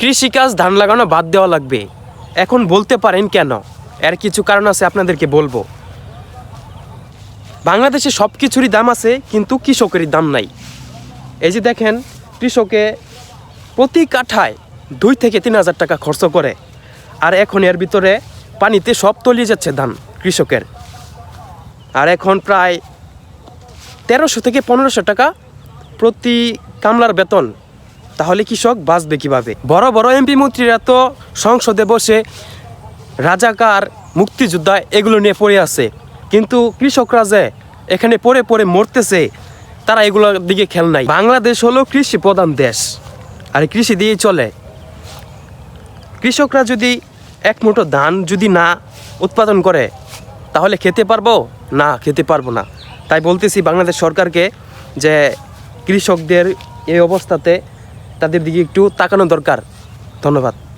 কৃষিকাজ ধান লাগানো বাদ দেওয়া লাগবে। এখন বলতে পারেন কেন? এর কিছু কারণ আছে, আপনাদেরকে বলবো। বাংলাদেশে সব কিছুরই দাম আছে, কিন্তু কৃষকেরই দাম নাই। এই যে দেখেন, কৃষকে প্রতি কাঠায় 2 থেকে 3 হাজার টাকা খরচ করে, আর এখন এর ভিতরে পানিতে সব তলিয়ে যাচ্ছে ধান কৃষকের। আর এখন প্রায় 1300 থেকে 1500 টাকা প্রতি কামলার বেতন। তাহলে কৃষক বাঁচবে কীভাবে? বড় বড় এমপি মন্ত্রীরা তো সংসদে বসে রাজাকার, মুক্তিযোদ্ধা এগুলো নিয়ে পড়ে আছে, কিন্তু কৃষকরা যে এখানে পড়ে পড়ে মরতেছে, তারা এগুলোর দিকে খেয়াল নাই। বাংলাদেশ হলো কৃষি প্রধান দেশ, আর কৃষি দিয়েই চলে। কৃষকরা যদি এক মুঠো ধান যদি না উৎপাদন করে, তাহলে খেতে পারবো না? খেতে পারবো না। তাই বলতেছি বাংলাদেশ সরকারকে যে কৃষকদের এই অবস্থাতে তাদের দিকে একটু তাকানো দরকার। ধন্যবাদ।